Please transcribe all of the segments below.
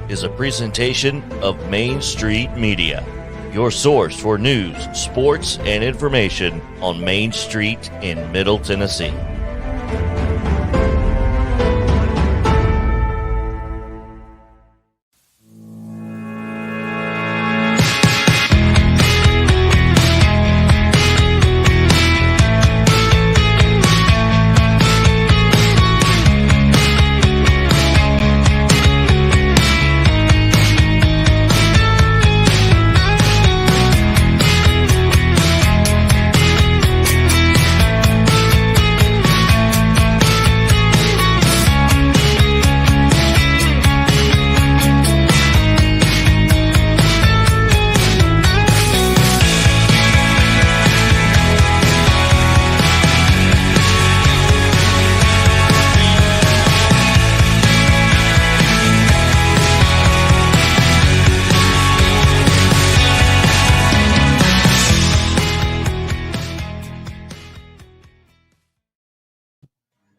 Is a presentation of Main Street Media, your source for news, sports, and information on Main Street in Middle Tennessee.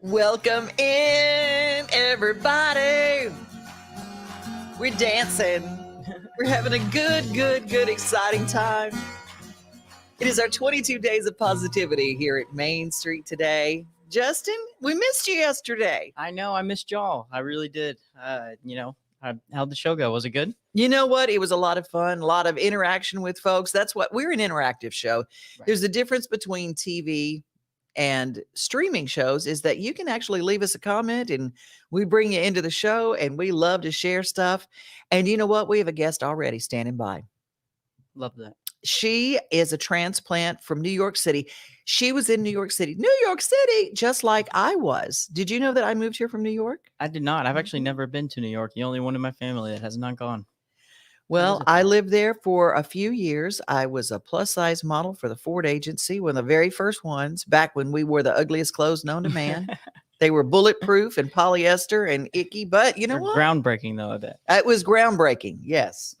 Welcome in, everybody. We're dancing. We're having a good, exciting time. It is our 22 days of positivity here at Main Street today. Justin, we missed you yesterday. I know. I missed y'all. I really did. How'd the show go? Was it good? You know what? It was a lot of fun, a lot of interaction with folks. That's what we're an interactive show. Right. There's a difference between TV and streaming shows is that you can actually leave us a comment and we bring you into the show, and we love to share stuff. And you know what? We have a guest already standing by. Love that. She is a transplant from New York City. She was in New York City, just like I was. Did you know that I moved here from New York? I did not. I've actually never been to New York. The only one in my family that has not gone. Well, I lived there for a few years. I was a plus-size model for the Ford agency, one of the very first ones, back when we wore the ugliest clothes known to man. They were bulletproof and polyester and icky, but you know what? Groundbreaking, though, I bet. It was groundbreaking, yes.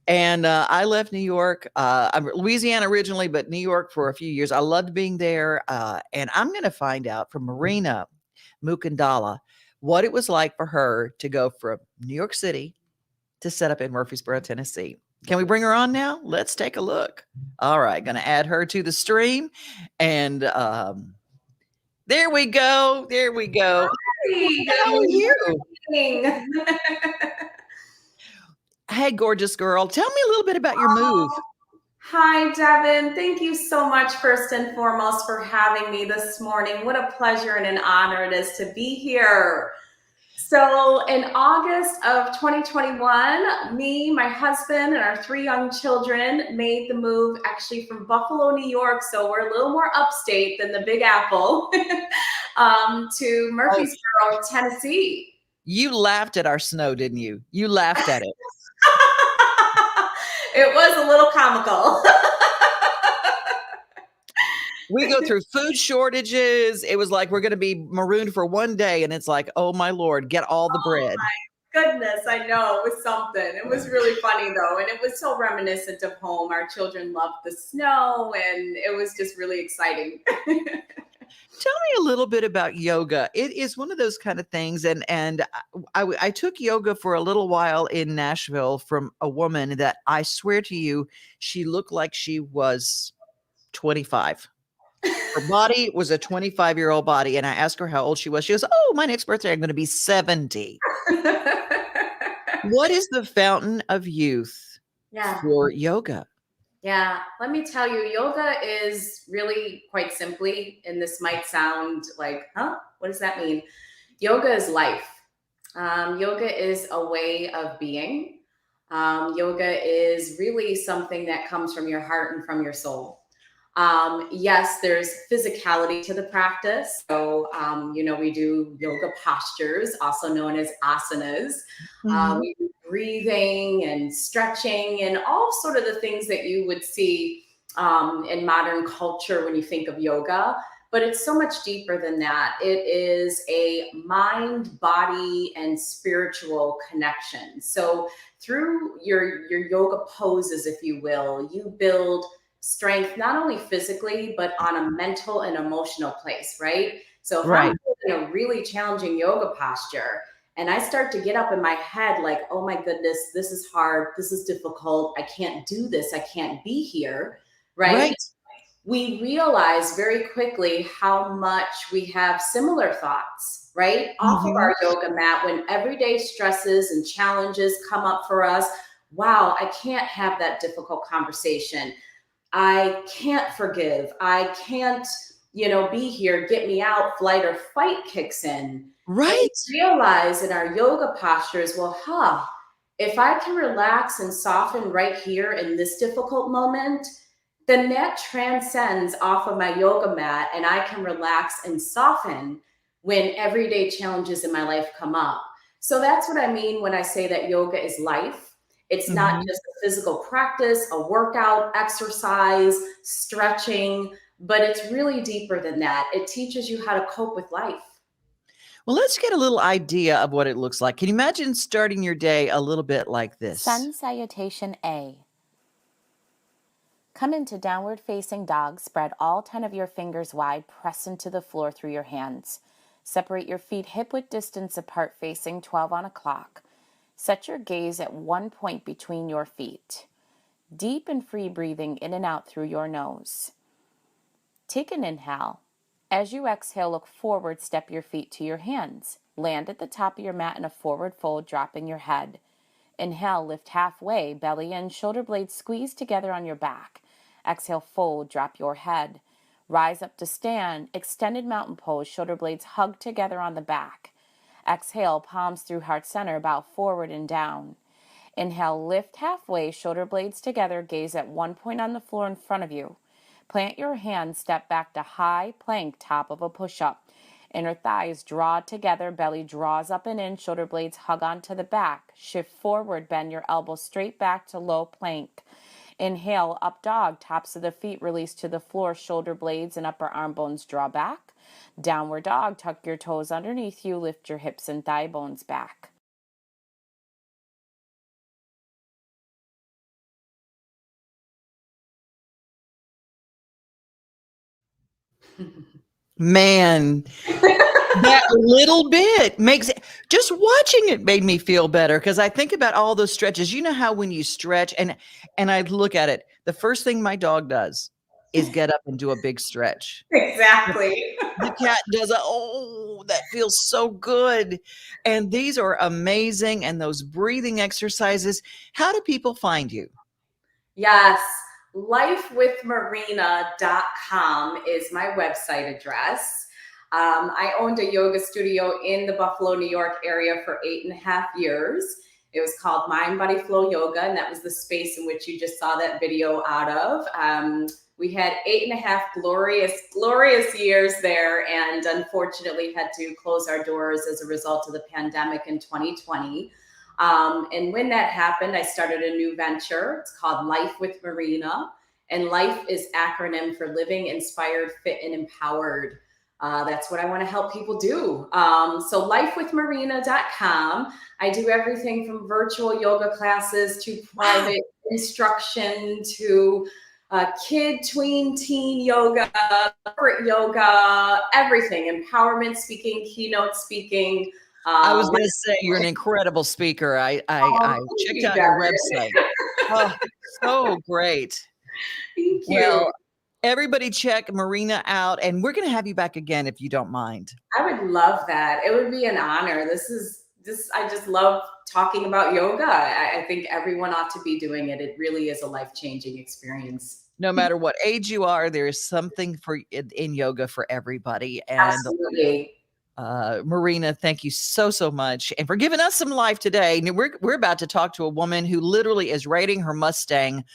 And I left New York. I'm Louisiana originally, but New York for a few years. I loved being there. And I'm going to find out from Marina Mukandala what it was like for her to go from New York City to set up in Murfreesboro, Tennessee. Can we bring her on now? Let's take a look. All right, going to add her to the stream. And there we go. There we go. Hi. How are you? Hey, gorgeous girl. Tell me a little bit about your move. Hi, Devin. Thank you so much, first and foremost, for having me this morning. What a pleasure and an honor it is to be here. So in August of 2021, me, my husband, and our 3 young children made the move actually from Buffalo, New York. So we're a little more upstate than the Big Apple to Murfreesboro, Tennessee. You laughed at our snow, didn't you? You laughed at it. It was a little comical. We go through food shortages. It was like we're going to be marooned for one day. And it's like, oh, my Lord, get all the bread. My goodness, I know. It was something. It was really funny, though. And it was so reminiscent of home. Our children loved the snow, and it was just really exciting. Tell me a little bit about yoga. It is one of those kind of things. And I took yoga for a little while in Nashville from a woman that I swear to you, she looked like she was 25. Her body was a 25-year-old body. And I asked her how old she was. She goes, oh, my next birthday, I'm going to be 70. What is the fountain of youth Yeah. for yoga? Yeah, let me tell you, yoga is really quite simply, and this might sound like, huh? What does that mean? Yoga is life. Yoga is a way of being. Yoga is really something that comes from your heart and from your soul. Yes, there's physicality to the practice. So, we do yoga postures, also known as asanas. We do breathing and stretching and all sort of the things that you would see in modern culture when you think of yoga. But it's so much deeper than that. It is a mind, body, and spiritual connection. So through your yoga poses, if you will, you build strength, not only physically, but on a mental and emotional place, right? So if I'm in a really challenging yoga posture and I start to get up in my head like, oh my goodness, this is hard, this is difficult, I can't do this, I can't be here, right? We realize very quickly how much we have similar thoughts, right? Off of our yoga mat when everyday stresses and challenges come up for us. Wow, I can't have that difficult conversation. I can't forgive. I can't, be here, get me out, flight or fight kicks in. Right. We realize in our yoga postures, well, if I can relax and soften right here in this difficult moment, then that transcends off of my yoga mat and I can relax and soften when everyday challenges in my life come up. So that's what I mean when I say that yoga is life. It's not just a physical practice, a workout, exercise, stretching, but it's really deeper than that. It teaches you how to cope with life. Well, let's get a little idea of what it looks like. Can you imagine starting your day a little bit like this? Sun Salutation A. Come into downward facing dog. Spread all 10 of your fingers wide. Press into the floor through your hands. Separate your feet hip-width distance apart, facing 12 on a clock. Set your gaze at one point between your feet. Deep and free breathing in and out through your nose. Take an inhale. As you exhale, look forward, step your feet to your hands. Land at the top of your mat in a forward fold, dropping your head. Inhale, lift halfway, belly in, shoulder blades squeeze together on your back. Exhale, fold, drop your head. Rise up to stand, extended mountain pose, shoulder blades hug together on the back. Exhale, palms through heart center, bow forward and down. Inhale, lift halfway, shoulder blades together, gaze at one point on the floor in front of you. Plant your hands, step back to high plank, top of a push-up. Inner thighs draw together, belly draws up and in, shoulder blades hug onto the back. Shift forward, bend your elbows straight back to low plank. Inhale, up dog, tops of the feet release to the floor, shoulder blades and upper arm bones draw back. Downward dog, tuck your toes underneath you, lift your hips and thigh bones back. Man, that little bit makes it, just watching it made me feel better because I think about all those stretches. You know how when you stretch and I look at it, the first thing my dog does is get up and do a big stretch. Exactly. The cat does that feels so good. And these are amazing. And those breathing exercises. How do people find you? Yes. lifewithmarina.com is my website address. I owned a yoga studio in the Buffalo, New York area for 8.5 years. It was called Mind, Body, Flow Yoga, and that was the space in which you just saw that video out of. We had 8.5 glorious years there, and unfortunately had to close our doors as a result of the pandemic in 2020. And when that happened, I started a new venture. It's called Life with Marina, and life is acronym for living inspired, fit, and empowered. That's what I want to help people do. So lifewithmarina.com. I do everything from virtual yoga classes to private instruction to kid, tween, teen yoga, corporate yoga, everything, empowerment speaking, keynote speaking. I was going to say you're an incredible speaker. I checked out your website. Oh, so great. Thank you. Well, Everybody check Marina out, and we're going to have you back again if you don't mind. I would love that. It would be an honor. I just love talking about yoga. I think everyone ought to be doing it. It really is a life-changing experience. No matter what age you are, there is something in yoga for everybody. And Absolutely. Marina, thank you so much, and for giving us some life today. We're about to talk to a woman who literally is riding her Mustang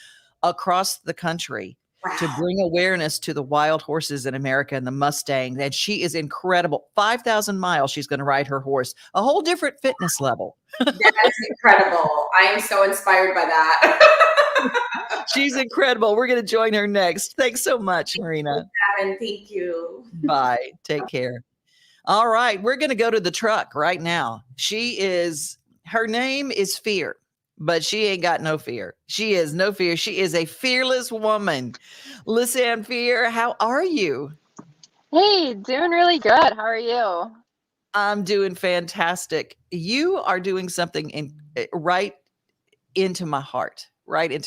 across the country to bring awareness to the wild horses in America and the Mustang. And she is incredible. 5,000 miles she's going to ride her horse, a whole different fitness level. That's incredible. I am so inspired by that. She's incredible. We're going to join her next. Thanks so much, Marina. Thank you. Bye. Take care. All right. We're going to go to the truck right now. Her name is Fear, but she ain't got no fear. She is no fear. She is a fearless woman. Lisanne Fear, how are you? Hey, doing really good. How are you? I'm doing fantastic. You are doing something right into my heart. Riding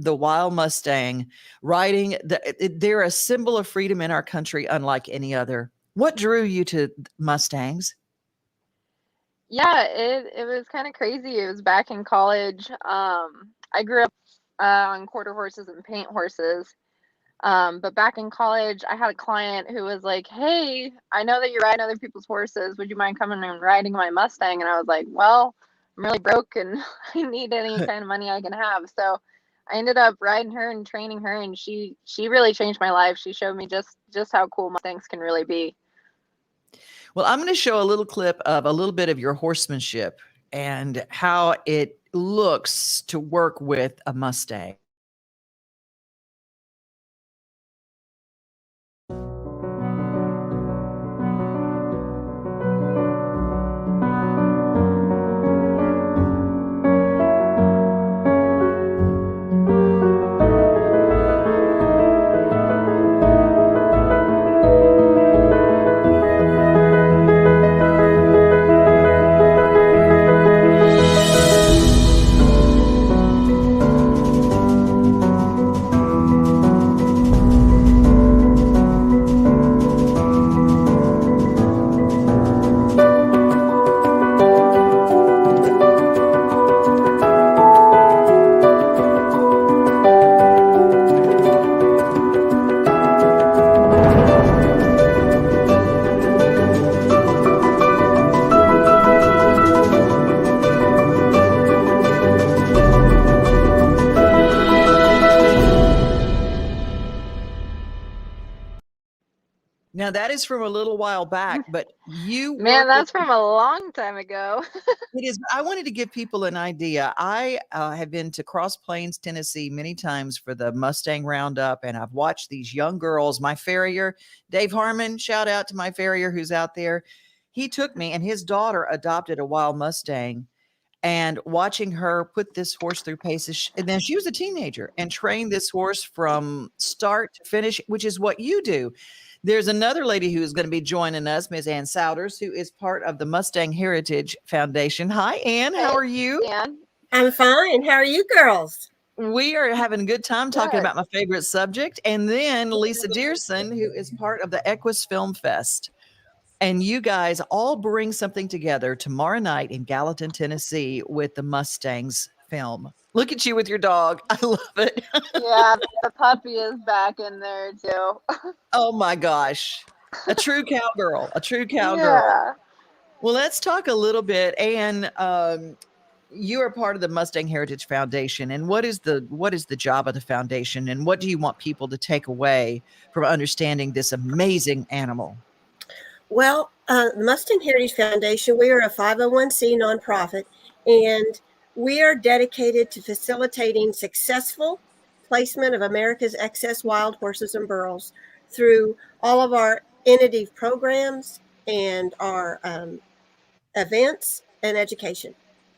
the wild Mustang, they're a symbol of freedom in our country unlike any other. What drew you to Mustangs? Yeah, it was kind of crazy. It was back in college. I grew up on quarter horses and paint horses. But back in college, I had a client who was like, "Hey, I know that you ride other people's horses. Would you mind coming and riding my Mustang?" And I was like, "Well, I'm really broke and I need any kind of money I can have." So I ended up riding her and training her, and she really changed my life. She showed me just how cool Mustangs can really be. Well, I'm going to show a little clip of a little bit of your horsemanship and how it looks to work with a Mustang. Now that is from a little while back, but that's from a long time ago. It is. I wanted to give people an idea. I have been to Cross Plains, Tennessee many times for the Mustang Roundup, and I've watched these young girls. My farrier, Dave Harmon, shout out to my farrier who's out there. He took me, and his daughter adopted a wild Mustang, and watching her put this horse through paces. And then she was a teenager and trained this horse from start to finish, which is what you do. There's another lady who's going to be joining us, Ms. Ann Souders, who is part of the Mustang Heritage Foundation. Hi, Ann. How are you? Ann. I'm fine. How are you girls? We are having a good time talking about my favorite subject. And then Lisa Dierson, who is part of the EQUUS Film Fest. And you guys all bring something together tomorrow night in Gallatin, Tennessee with the Mustangs film. Look at you with your dog. I love it. Yeah, the puppy is back in there too. Oh my gosh. A true cowgirl. Yeah. Well, let's talk a little bit. Ann, you are part of the Mustang Heritage Foundation. And what is the job of the foundation? And what do you want people to take away from understanding this amazing animal? Well, the Mustang Heritage Foundation, we are a 501c nonprofit, and we are dedicated to facilitating successful placement of America's excess wild horses and burros through all of our innovative programs and our events and education.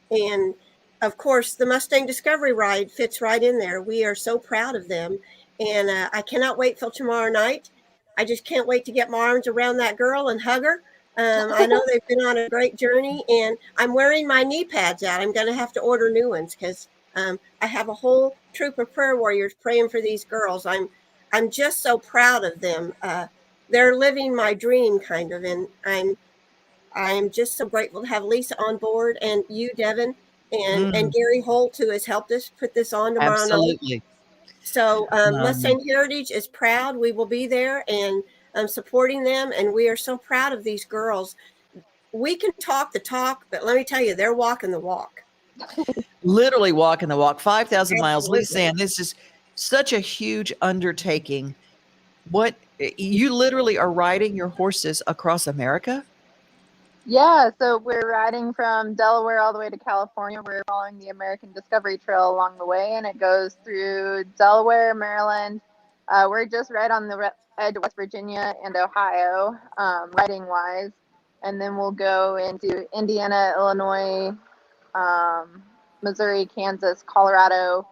And of course, the Mustang Discovery Ride fits right in there. We are so proud of them. And I cannot wait till tomorrow night. I just can't wait to get my arms around that girl and hug her. I know they've been on a great journey, and I'm wearing my knee pads out. I'm going to have to order new ones because I have a whole troop of prayer warriors praying for these girls. I'm just so proud of them. They're living my dream, kind of, and I'm just so grateful to have Lisa on board, and you, Devin, and Gary Holt, who has helped us put this on tomorrow night. Absolutely. So Mustang Heritage is proud. We will be there and supporting them, and we are so proud of these girls. We can talk the talk, but let me tell you, they're walking the walk. Literally walking the walk. 5,000 miles. Absolutely. Lisanne, this is such a huge undertaking. What, you literally are riding your horses across America? Yeah, so we're riding from Delaware all the way to California. We're following the American Discovery Trail along the way, and it goes through Delaware, Maryland. We're just right on the edge of West Virginia and Ohio, riding-wise. And then we'll go into Indiana, Illinois, Missouri, Kansas, Colorado,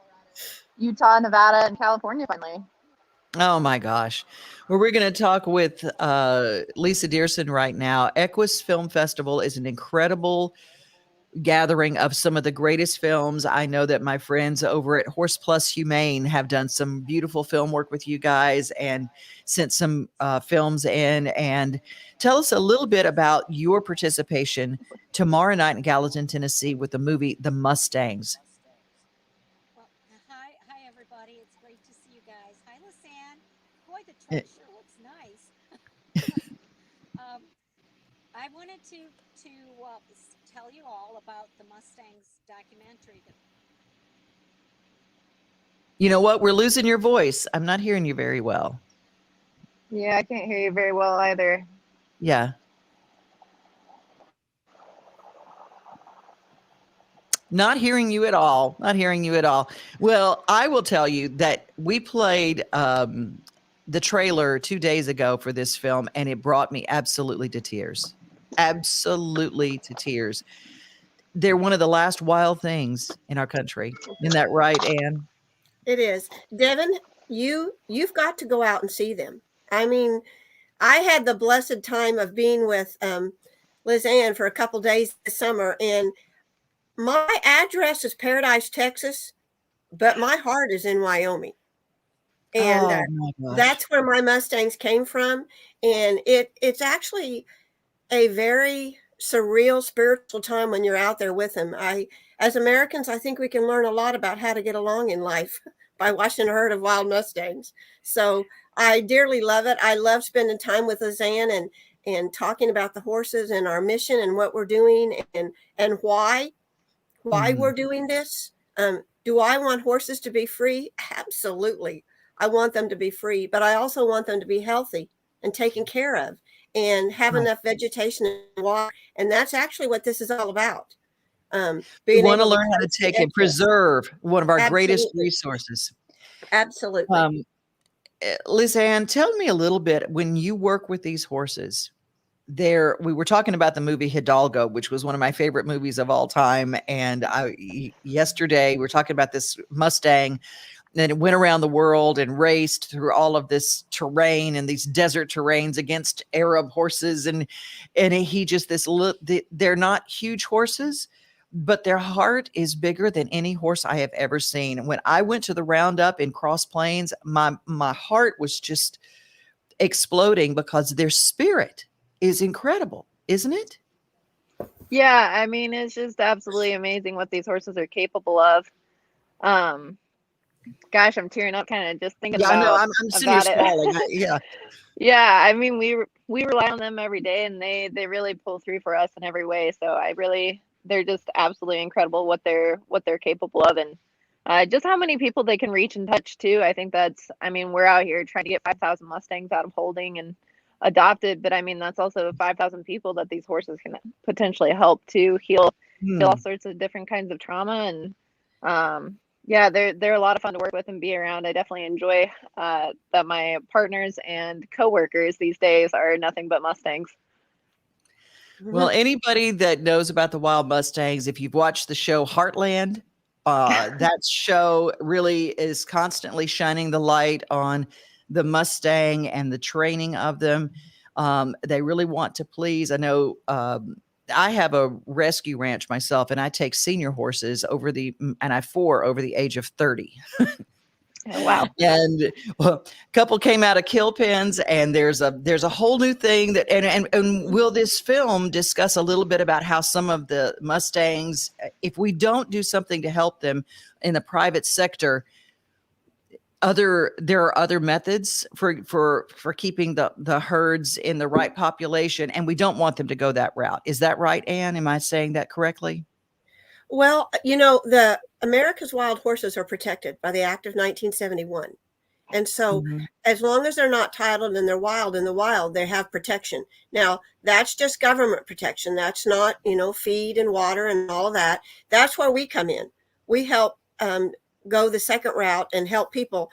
Utah, Nevada, and California finally. Oh my gosh. Well, we're going to talk with Lisa Dierson right now. EQUUS Film Festival is an incredible gathering of some of the greatest films. I know that my friends over at Horse Plus Humane have done some beautiful film work with you guys and sent some films in. And tell us a little bit about your participation tomorrow night in Gallatin, Tennessee with the movie The Mustangs. Well, hi everybody. It's great to see you guys. Hi, Lisanne. Boy, the truck sure looks nice. I wanted to tell you all about the Mustangs documentary. You know what? We're losing your voice. I'm not hearing you very well. Yeah, I can't hear you very well either. Yeah. Not hearing you at all. Not hearing you at all. Well, I will tell you that we played the trailer 2 days ago for this film, and it brought me absolutely to tears. Absolutely to tears. They're one of the last wild things in our country. Isn't that right, Ann? It is. Devin, you've got to go out and see them. I mean, I had the blessed time of being with Lisanne for a couple days this summer, and my address is Paradise, Texas, but my heart is in Wyoming. And that's where my Mustangs came from. And it's actually a very surreal, spiritual time when you're out there with them. As Americans, I think we can learn a lot about how to get along in life by watching a herd of wild Mustangs. So I dearly love it. I love spending time with Lisanne and talking about the horses and our mission and what we're doing and why we're doing this. Do I want horses to be free? Absolutely. I want them to be free, but I also want them to be healthy and taken care of and have enough vegetation and water. And that's actually what this is all about. We want to learn how to take and preserve one of our greatest resources. Absolutely. Lisanne, tell me a little bit, when you work with these horses, we were talking about the movie Hidalgo, which was one of my favorite movies of all time. And yesterday we were talking about this Mustang, and it went around the world and raced through all of this terrain and these desert terrains against Arab horses. And he just, they're not huge horses, but their heart is bigger than any horse I have ever seen. When I went to the roundup in Cross Plains, my heart was just exploding because their spirit is incredible, isn't it? Yeah, I mean, it's just absolutely amazing what these horses are capable of. Gosh, I'm tearing up kind of just thinking about it. Yeah, I know. I'm sitting here swallowing. Yeah. Yeah, I mean, we rely on them every day, and they really pull through for us in every way. So they're just absolutely incredible what they're capable of, and just how many people they can reach and touch too. I think we're out here trying to get 5,000 Mustangs out of holding and adopted, but I mean, that's also 5,000 people that these horses can potentially help to heal all sorts of different kinds of trauma. And yeah, they're a lot of fun to work with and be around. I definitely enjoy that my partners and coworkers these days are nothing but Mustangs. Well, anybody that knows about the wild Mustangs, if you've watched the show Heartland, that show really is constantly shining the light on the Mustang and the training of them. They really want to please. I know I have a rescue ranch myself, and I take senior horses and I have 4 over the age of 30. Oh, wow. And well, a couple came out of kill pens, and there's a whole new thing that and will this film discuss a little bit about how some of the Mustangs, if we don't do something to help them in the private sector, there are other methods for keeping the herds in the right population, and we don't want them to go that route. Is that right, Ann? Am I saying that correctly? Well, the America's wild horses are protected by the Act of 1971. And so as long as they're not titled and they're wild in the wild, they have protection. Now, that's just government protection. That's not, feed and water and all of that. That's where we come in. We help go the second route and help people.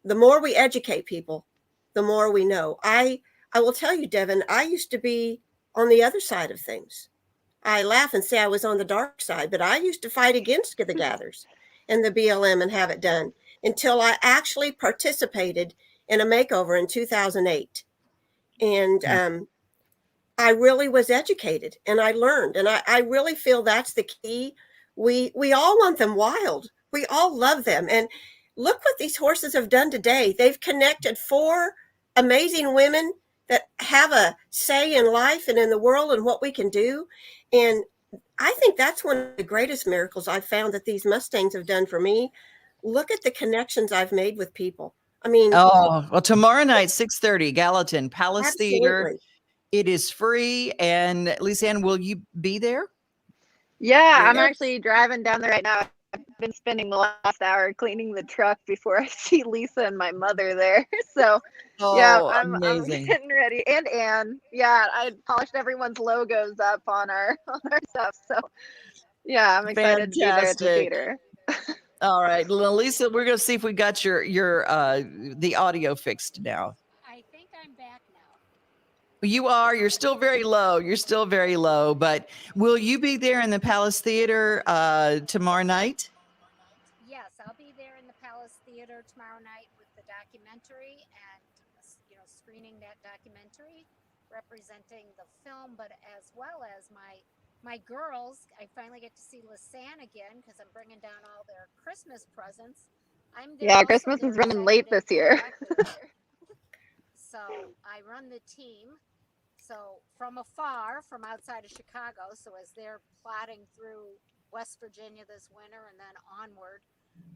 The more we educate people, the more we know. I will tell you, Devin, I used to be on the other side of things. I laugh and say I was on the dark side, but I used to fight against the gathers and the BLM and have it done until I actually participated in a makeover in 2008. And I really was educated and I learned, and I really feel that's the key. We all want them wild. We all love them. And look what these horses have done today. They've connected 4 amazing women that have a say in life and in the world and what we can do. And I think that's one of the greatest miracles I've found that these Mustangs have done for me. Look at the connections I've made with people. I mean, oh, well, tomorrow night, 6:30, Gallatin, Palace Theater. absolutely. It is free. And Lisanne, will you be there? Yeah, I'm Yes. actually driving down there right now. I've been spending the last hour cleaning the truck before I see Lisa and my mother there. So yeah, Oh, I'm amazing. getting ready. And Ann, yeah, I polished everyone's logos up on our stuff. So yeah, I'm excited to be there at the Fantastic. theater. All right, Lisa, we're going to see if we got the audio fixed now. I think I'm back now. You are. You're still very low. But will you be there in the Palace Theater tomorrow night? Yes, I'll be there in the Palace Theater tomorrow night with the documentary and, screening that documentary, representing the film, but as well as my girls. I finally get to see Lisanne again because I'm bringing down all their Christmas presents. Yeah, Christmas is running late this year. So I run the team. So from afar, from outside of Chicago, so as they're plodding through West Virginia this winter and then onward,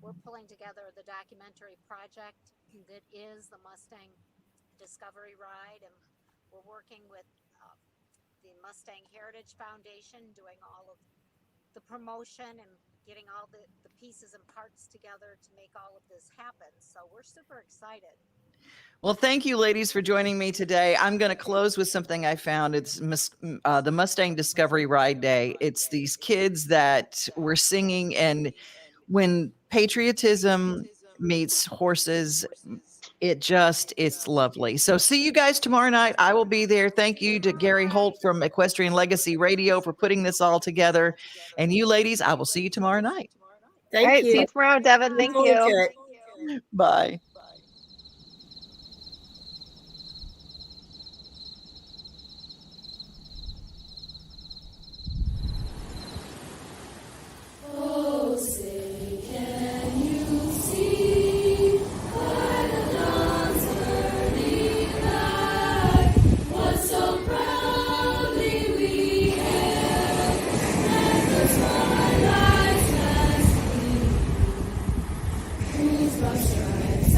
we're pulling together the documentary project that is the Mustang Discovery Ride, and we're working with the Mustang Heritage Foundation, doing all of the promotion and getting all the pieces and parts together to make all of this happen. So we're super excited. Well, thank you, ladies, for joining me today. I'm going to close with something I found. It's the Mustang Discovery Ride Day. It's these kids that were singing, and when patriotism meets horses, it's lovely. So see you guys tomorrow night. I will be there. Thank you to Gary Holt from Equestrian Legacy Radio for putting this all together. And you ladies, I will see you tomorrow night. Thank All right, you. see you tomorrow, Devin. Thank Look forward you. to it. Bye. Whose stripes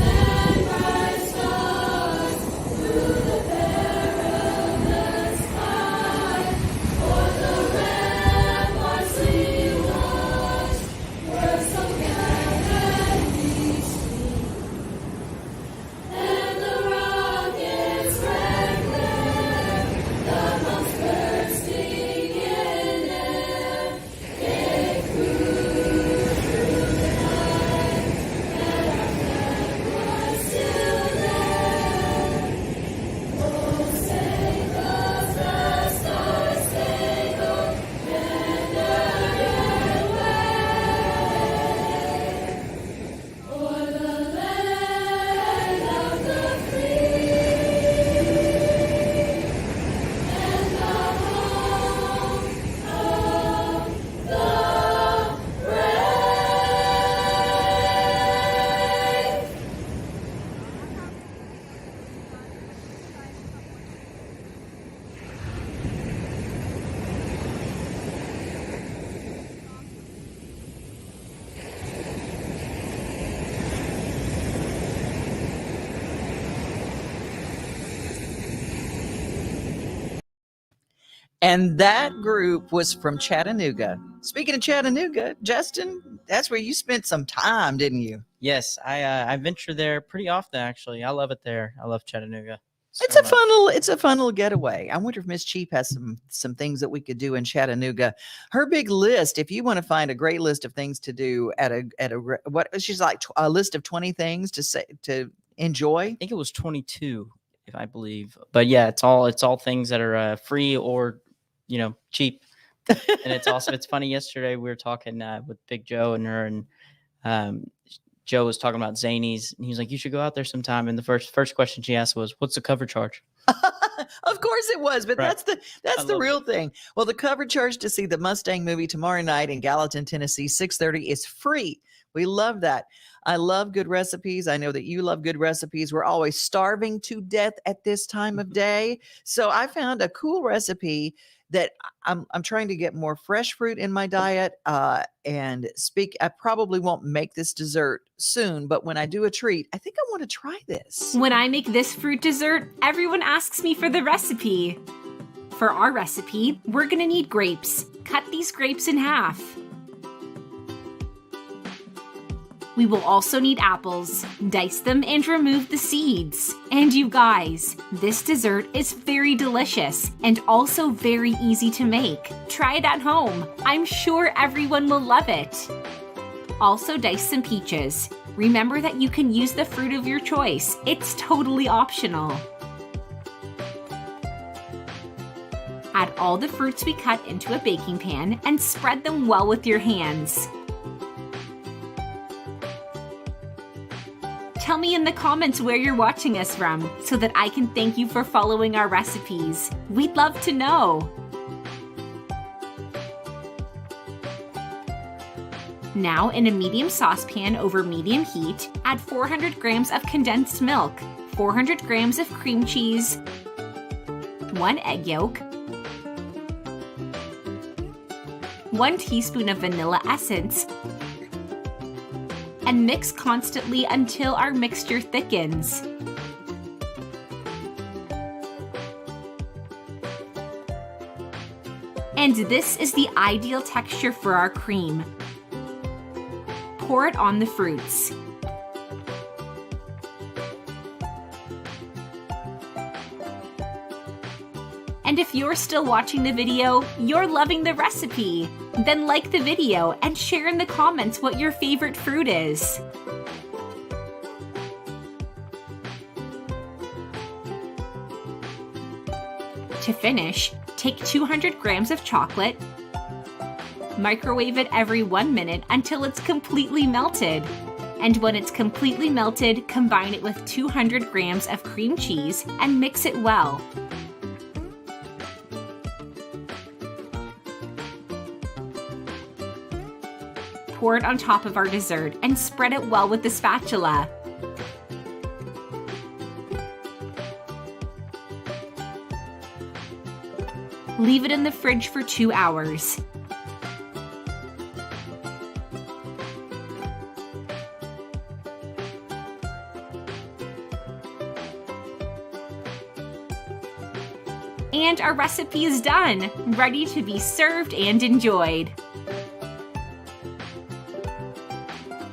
And that group was from Chattanooga. Speaking of Chattanooga, Justin, that's where you spent some time, didn't you? Yes, I venture there pretty often. Actually, I love it there. I love Chattanooga. It's a fun little getaway. I wonder if Miss Cheap has some things that we could do in Chattanooga. Her big list, if you want to find a great list of things to do at a what she's like a list of 20 things to enjoy. I think it was 22, if I believe. But yeah, it's all things that are free or cheap. And it's funny. Yesterday we were talking with Big Joe and her, and Joe was talking about Zanies, and he was like, "You should go out there sometime." And the first question she asked was, "What's the cover charge?" Of course it was, but Right. that's the real thing. Well, the cover charge to see the Mustang movie tomorrow night in Gallatin, Tennessee, 6:30 is free. We love that. I love good recipes. I know that you love good recipes. We're always starving to death at this time of day. So I found a cool recipe that I'm trying to get more fresh fruit in my diet. I probably won't make this dessert soon, but when I do a treat, I think I want to try this. When I make this fruit dessert, everyone asks me for the recipe. For our recipe, we're gonna need grapes. Cut these grapes in half. We will also need apples. Dice them and remove the seeds. And you guys, this dessert is very delicious and also very easy to make. Try it at home. I'm sure everyone will love it. Also dice some peaches. Remember that you can use the fruit of your choice. It's totally optional. Add all the fruits we cut into a baking pan and spread them well with your hands. Tell me in the comments where you're watching us from so that I can thank you for following our recipes. We'd love to know. Now, in a medium saucepan over medium heat, add 400 grams of condensed milk, 400 grams of cream cheese, 1 egg yolk, 1 teaspoon of vanilla essence, and mix constantly until our mixture thickens. And this is the ideal texture for our cream. Pour it on the fruits. And if you're still watching the video, you're loving the recipe. Then like the video and share in the comments what your favorite fruit is. To finish, take 200 grams of chocolate, microwave it every 1 minute until it's completely melted. And when it's completely melted, combine it with 200 grams of cream cheese and mix it well. Pour it on top of our dessert and spread it well with the spatula. Leave it in the fridge for 2 hours. And our recipe is done, ready to be served and enjoyed.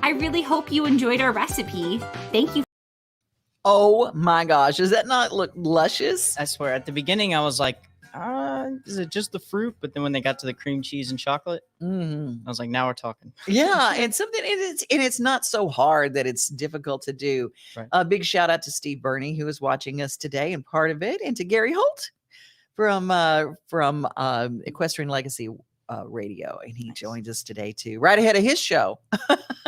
I really hope you enjoyed our recipe. Thank you. Oh my gosh, does that not look luscious? I swear, at the beginning, I was like, is it just the fruit? But then when they got to the cream cheese and chocolate, I was like, now we're talking. Yeah, and it's not so hard that it's difficult to do. Right. A big shout out to Steve Burney, who is watching us today and part of it, and to Gary Holt from Equestrian Legacy Radio, and he joins us today too, right ahead of his show.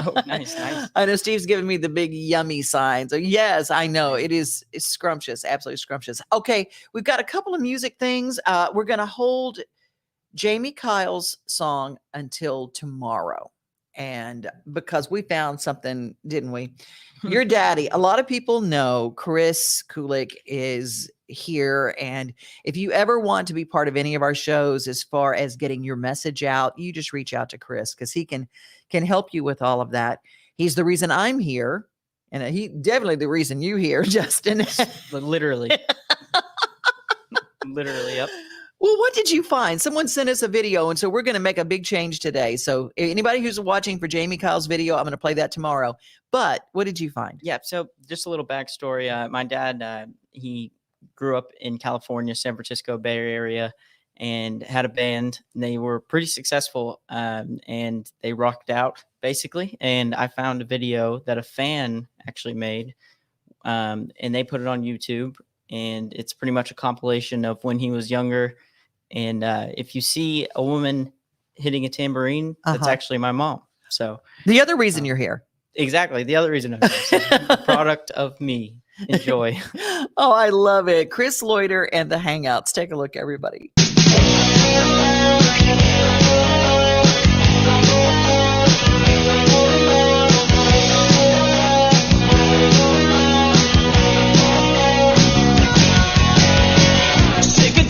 Oh, nice. I know Steve's giving me the big yummy sign. So yes, I know it's scrumptious, absolutely scrumptious. Okay, we've got a couple of music things. We're going to hold Jamie Kyle's song until tomorrow, and because we found something, didn't we? Your daddy. A lot of people know Chris Kulik is here, and if you ever want to be part of any of our shows as far as getting your message out, you just reach out to Chris, because he can help you with all of that. He's the reason I'm here, and he definitely the reason you here, Justin. Literally. Literally, yep. Well, what did you find? Someone sent us a video, and so we're going to make a big change today. So anybody who's watching for Jamie Kyle's video, I'm going to play that tomorrow. But what did you find? Yeah, so just a little backstory. My dad, he grew up in California, San Francisco Bay Area, and had a band. They were pretty successful, and they rocked out, basically. And I found a video that a fan actually made, and they put it on YouTube. And it's pretty much a compilation of when he was younger. And if you see a woman hitting a tambourine, that's actually my mom. So the other reason you're here. Exactly. The other reason I'm here. So, product of me. Enjoy. Oh, I love it. Chris Loiter and the Hangouts. Take a look, everybody.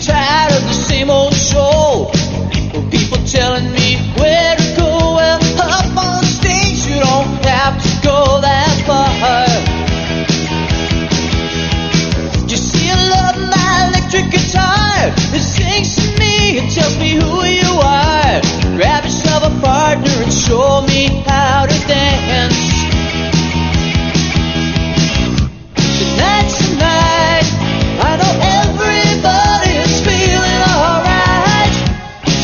Tired of the same old show. People telling me where to go. Well, up on stage, you don't have to go that far. You see, I love my electric guitar. It sings to me, it tells me who you are. Grab yourself a partner and show me how to dance. Tonight's the night. I know everybody is feeling alright.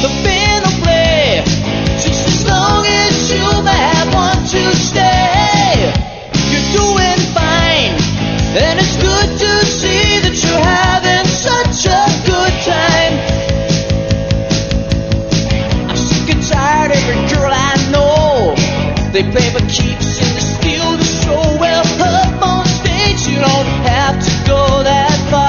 The band will play just as long as you might want to stay. You're doing fine, and it's good to see that you're having such a good time. I'm sick and tired of every girl I know. They play but keeps in the steal the show. Well, up on stage, you don't have to go that far.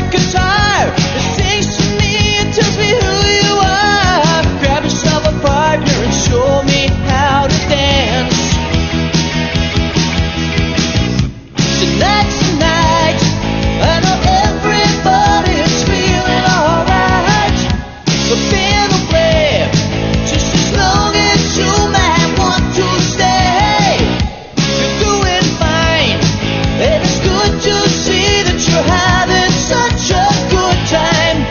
Guitar, it sings to me, it tells me who you are. Grab yourself a partner and show me how to dance. Tonight's the night, I know everybody is feeling alright. The band will play just as long as you might want to stay. You're doing fine, and it's good to see that you're having such a good time.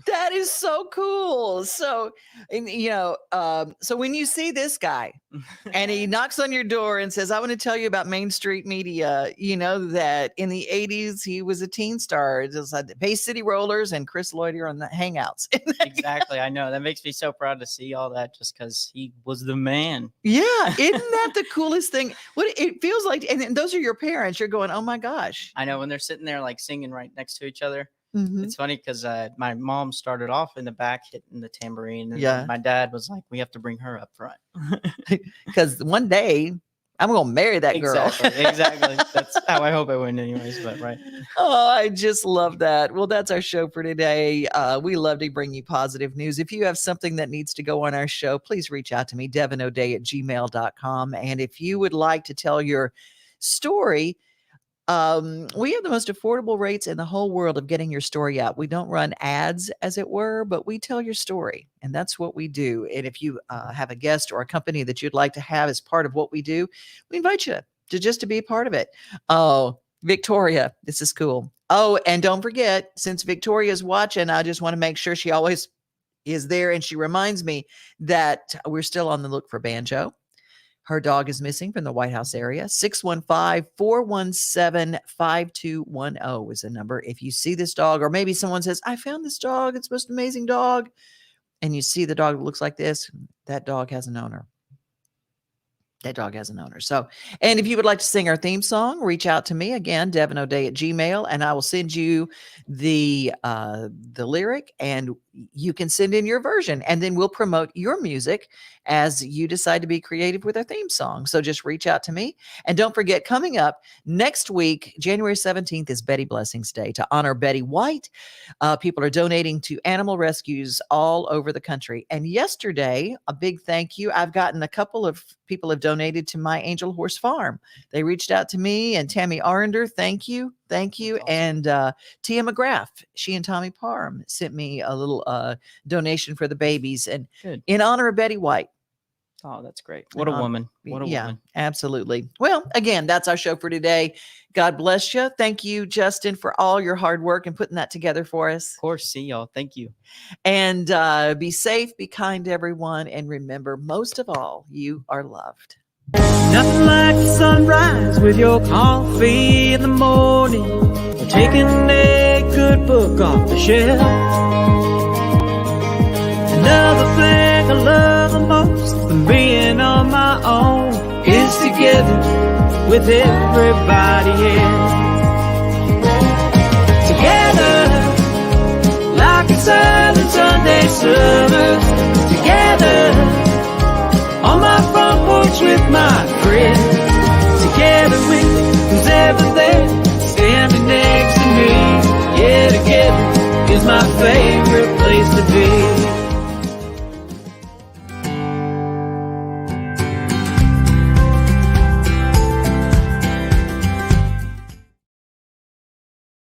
That is so cool. So, and, so when you see this guy and he knocks on your door and says, I want to tell you about Main Street Media, you know that in the 80s, he was a teen star. It was like the Bay City Rollers and Chris Loiter on the Hangouts. Exactly. I know. That makes me so proud to see all that just because he was the man. Yeah. Isn't that the coolest thing? What it feels like. And those are your parents. You're going, oh my gosh. I know when they're sitting there like singing right next to each other. Mm-hmm. It's funny because my mom started off in the back hitting the tambourine. And yeah. My dad was like, we have to bring her up front. Because one day I'm going to marry that girl. Exactly. That's how I hope I win anyways, but right. Oh, I just love that. Well, that's our show for today. We love to bring you positive news. If you have something that needs to go on our show, please reach out to me, devinoday@gmail.com. And if you would like to tell your story, we have the most affordable rates in the whole world of getting your story out. We don't run ads, as it were, but we tell your story, and that's what we do. And if you have a guest or a company that you'd like to have as part of what we do, we invite you to be a part of it. Oh, Victoria, this is cool. Oh, and don't forget, since Victoria's watching, I just want to make sure she always is there, and she reminds me that we're still on the look for Banjo. Her dog is missing from the White House area. 615-417-5210 is the number. If you see this dog, or maybe someone says, I found this dog, it's the most amazing dog, and you see the dog that looks like this, that dog has an owner. That dog has an owner. So, and if you would like to sing our theme song, reach out to me again, devinoday@gmail, and I will send you the lyric, and you can send in your version, and then we'll promote your music as you decide to be creative with our theme song. So just reach out to me. And don't forget, coming up next week, January 17th is Betty Blessings Day. To honor Betty White, people are donating to animal rescues all over the country. And yesterday, a big thank you. I've gotten a couple of people have donated to my Angel Horse Farm. They reached out to me, and Tammy Arender, thank you. Thank you. Awesome. And Tia McGrath, she and Tommy Parham sent me a little donation for the babies, and in honor of Betty White. Oh, that's great. What a woman. What a woman. Absolutely. Well, again, that's our show for today. God bless you. Thank you, Justin, for all your hard work and putting that together for us. Of course. See y'all. Thank you. And be safe, be kind to everyone. And remember, most of all, you are loved. Nothing like the sunrise with your coffee in the morning, or taking a good book off the shelf. Another thing I love the most than being on my own is together with everybody else. Together like it's early Sunday summer,